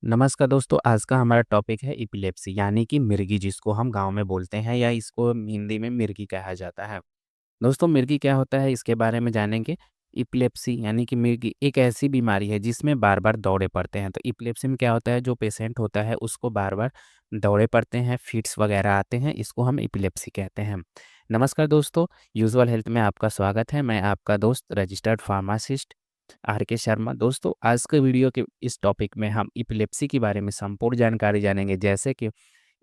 नमस्कार दोस्तों, आज का हमारा टॉपिक है एपिलेप्सी यानी कि मिर्गी जिसको हम गाँव में बोलते हैं या इसको हिंदी में मिर्गी कहा जाता है। दोस्तों मिर्गी क्या होता है इसके बारे में जानेंगे। एपिलेप्सी यानी कि मिर्गी एक ऐसी बीमारी है जिसमें बार-बार दौरे पड़ते हैं। तो एपिलेप्सी में क्या होता है जो पेशेंट होता है उसको बार-बार दौरे पड़ते हैं, फिट्स वगैरह आते हैं, इसको हम एपिलेप्सी कहते हैं। नमस्कार दोस्तों, यूजुअल हेल्थ में आपका स्वागत है। मैं आपका दोस्त रजिस्टर्ड फार्मासिस्ट आर के शर्मा। दोस्तों आज के वीडियो के इस टॉपिक में हम एपिलेप्सी के बारे में संपूर्ण जानकारी जानेंगे, जैसे कि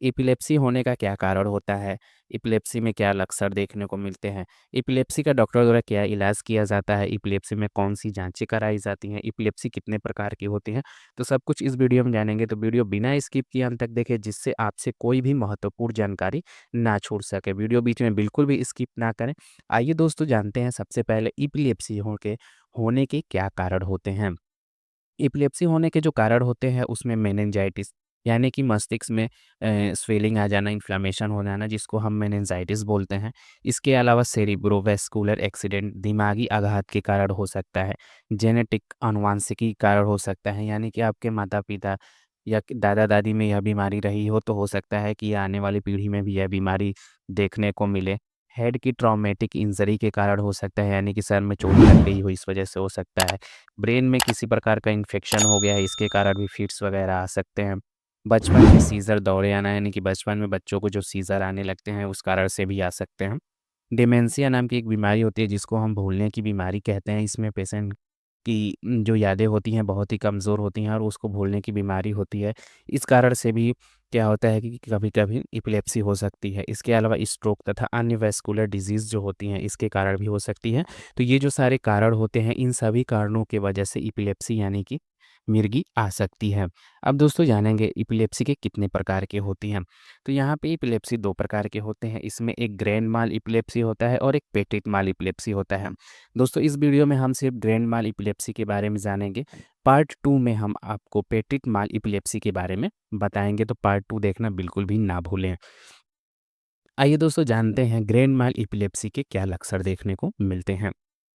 एपिलेप्सी होने का क्या कारण होता है, एपिलेप्सी में क्या लक्षण देखने को मिलते हैं, एपिलेप्सी का डॉक्टर द्वारा क्या इलाज किया जाता है, एपिलेप्सी में कौन सी जांचें कराई जाती हैं, एपिलेप्सी कितने प्रकार की होती हैं। तो सब कुछ इस वीडियो में जानेंगे। तो वीडियो बिना स्किप किए अंत तक देखें, जिससे आपसे कोई भी महत्वपूर्ण जानकारी ना छूट सके। वीडियो बीच में बिल्कुल भी स्किप ना करें। आइए दोस्तों जानते हैं सबसे पहले एपिलेप्सी होने के क्या कारण होते हैं। एपिलेप्सी होने के जो कारण होते हैं उसमें मेनिंजाइटिस यानी कि मस्तिष्क में स्वेलिंग आ जाना, इन्फ्लेमेशन हो जाना, जिसको हम मेनिंजाइटिस बोलते हैं। इसके अलावा सेरिब्रोवैस्कुलर एक्सीडेंट दिमागी आघात के कारण हो सकता है। जेनेटिक आनुवांशिकी कारण हो सकता है, यानी कि आपके माता-पिता या दादा-दादी में यह बीमारी रही हो तो हो सकता है कि आने वाली पीढ़ी में भी यह बीमारी देखने को मिले। हेड की ट्रॉमेटिक इंजरी के कारण हो सकता है, यानी कि सर में चोट लग गई हो, इस वजह से हो सकता है। ब्रेन में किसी प्रकार का इन्फेक्शन हो गया है, इसके कारण भी फिट्स वगैरह आ सकते हैं। बचपन में सीज़र दौरे आना, यानी कि बचपन में बच्चों को जो सीज़र आने लगते हैं उस कारण से भी आ सकते हैं। डिमेंशिया नाम की एक बीमारी होती है जिसको हम भूलने की बीमारी कहते हैं। इसमें पेशेंट की जो यादें होती हैं बहुत ही कमज़ोर होती हैं और उसको भूलने की बीमारी होती है। इस कारण से भी क्या होता है कि कभी-कभी एपिलेप्सी हो सकती है। इसके अलावा स्ट्रोक तथा अन्य वैस्कुलर डिज़ीज़ जो होती हैं इसके कारण भी हो सकती है। तो ये जो सारे कारण होते हैं, इन सभी कारणों की वजह से एपिलेप्सी यानी कि मिर्गी आ सकती है। अब दोस्तों जानेंगे एपिलेप्सी के कितने प्रकार की होती हैं। तो यहाँ पे एपिलेप्सी 2 प्रकार के होते हैं। इसमें एक ग्रैंड माल एपिलेप्सी होता है और एक पेटिट माल एपिलेप्सी होता है। दोस्तों इस वीडियो में हम सिर्फ ग्रैंड माल एपिलेप्सी के बारे में जानेंगे। पार्ट 2 में हम आपको पेटिट माल एपिलेप्सी के बारे में बताएँगे, तो पार्ट 2 देखना बिल्कुल भी ना भूलें। आइए दोस्तों जानते हैं ग्रैंड माल एपिलेप्सी के क्या लक्षण देखने को मिलते हैं।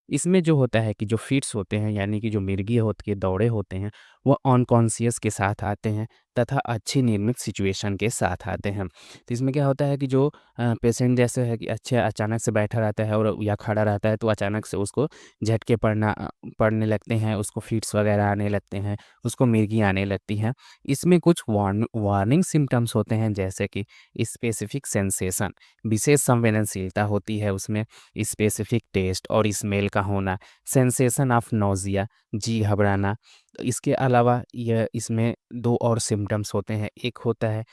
इसमें जो होता है कि जो फिट्स होते हैं यानी कि जो मिर्गी होती है, दौरे होते हैं, वो अनकॉन्शियस के साथ आते हैं तथा अच्छी निर्मित सिचुएशन के साथ आते हैं। तो इसमें क्या होता है कि जो पेशेंट जैसे है कि अच्छे अचानक से बैठा रहता है और या खड़ा रहता है तो अचानक से उसको झटके पड़ने लगते हैं, उसको फिट्स वगैरह आने लगते हैं, उसको मिर्गी आने लगती हैं। इसमें कुछ वार्निंग सिम्पटम्स होते हैं, जैसे कि स्पेसिफिक सेंसेशन, विशेष संवेदनशीलता होती है उसमें, स्पेसिफिक टेस्ट और स्मेल का होना, सेंसेशन ऑफ नोज़िया, जी घबराना। इसके अलावा यह इसमें 2 और सिम्पटम्स होते हैं, एक होता है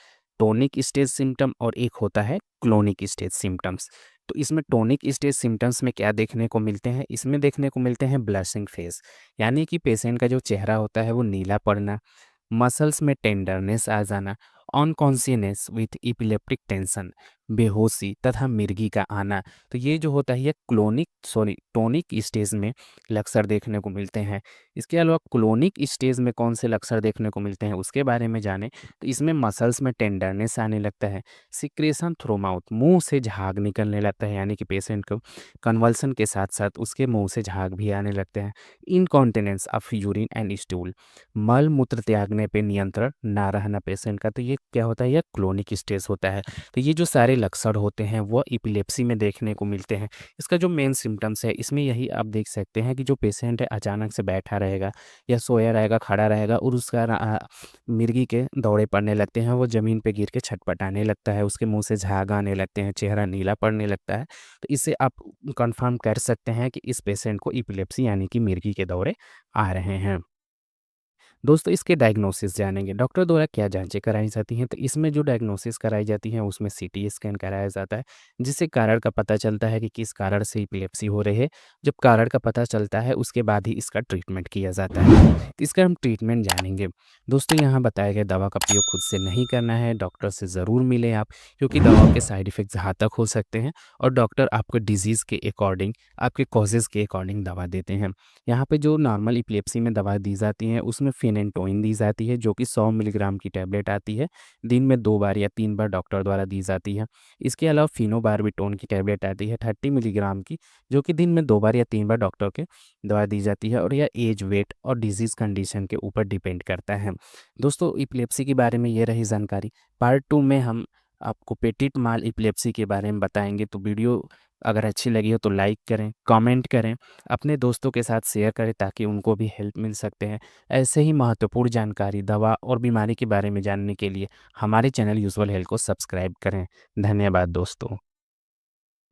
टॉनिक स्टेज सिम्पटम और एक होता है क्लोनिक स्टेज सिम्पटम्स। तो इसमें टॉनिक स्टेज सिम्पटम्स में क्या देखने को मिलते हैं, इसमें देखने को मिलते हैं ब्लशिंग फेस, यानी कि पेशेंट का जो चेहरा होता है वो नीला पड़ना, मसल्स में टेंडरनेस आ जाना, अनकॉन्शियसनेस विथ इपिलेप्टिक टेंशन, बेहोशी तथा मिर्गी का आना। तो ये जो होता है ये टोनिक स्टेज में लक्षण देखने को मिलते हैं। इसके अलावा क्लोनिक स्टेज में कौन से लक्षण देखने को मिलते हैं उसके बारे में जानें, तो इसमें मसल्स में टेंडरनेस आने लगता है, सिक्रेशन थ्रू माउथ, मुंह से झाग निकलने लगता है, यानी कि पेशेंट को कन्वल्सन के साथ साथ उसके मुंह से झाग भी आने लगते हैं, incontinence of urine and stool, मल मूत्र त्यागने पे नियंत्रण ना रहना पेशेंट का। तो ये क्या होता है, ये क्लोनिक स्टेज होता है। तो ये जो सारे लक्षण होते हैं वो एपिलेप्सी में देखने को मिलते हैं। इसका जो मेन सिम्पटम्स है इसमें यही आप देख सकते हैं कि जो पेशेंट है अचानक से बैठा रहेगा या सोया रहेगा, खड़ा रहेगा और उसका मिर्गी के दौरे पड़ने लगते हैं, वो ज़मीन पे गिर के छटपटाने लगता है, उसके मुँह से झाग आने लगते हैं, चेहरा नीला पड़ने लगता है। तो इससे आप कन्फर्म कर सकते हैं कि इस पेशेंट को एपिलेप्सी यानी कि मिर्गी के दौरे आ रहे हैं। दोस्तों इसके डायग्नोसिस जानेंगे, डॉक्टर द्वारा क्या जांचें कराई जाती हैं। तो इसमें जो डायग्नोसिस कराई जाती है उसमें सीटी स्कैन कराया जाता है, जिससे कारण का पता चलता है कि किस कारण से एपिलेप्सी हो रही है। जब कारण का पता चलता है उसके बाद ही इसका ट्रीटमेंट किया जाता है। तो इसका हम ट्रीटमेंट जानेंगे। दोस्तों यहाँ बताया गया दवा का प्रयोग खुद से नहीं करना है, डॉक्टर से ज़रूर मिलें आप, क्योंकि दवाओं के साइड इफ़ेक्ट घातक हो सकते हैं और डॉक्टर आपको डिजीज़ के अकॉर्डिंग, आपके कॉजेज़ के अकॉर्डिंग दवा देते हैं। यहाँ पे जो नॉर्मल एपिलेप्सी में दवा दी जाती है उसमें फेनेंटोइन दी जाती है जो कि 100 मिलीग्राम की टैबलेट आती है। दिन में 2 बार या 3 बार डॉक्टर द्वारा दी जाती है। इसके अलावा फ़िनोबार्बिटोन की टैबलेट आती है 30 मिलीग्राम की, जो कि दिन में 2 बार या 3 बार डॉक्टर के द्वारा दी जाती है और यह एज, वेट और डिज़ीज़ कंडीशन के ऊपर डिपेंड करता है। दोस्तों, एपिलेप्सी के बारे में ये रही जानकारी। पार्ट 2 में हम आपको पेटिट माल एपिलेप्सी के बारे में बताएँगे, तो वीडियो अगर अच्छी लगी हो तो लाइक करें, कमेंट करें, अपने दोस्तों के साथ शेयर करें ताकि उनको भी हेल्प मिल सकते हैं। ऐसे ही महत्वपूर्ण जानकारी, दवा और बीमारी के बारे में जानने के लिए हमारे चैनल यूजुअल हेल्थ को सब्सक्राइब करें। धन्यवाद दोस्तों।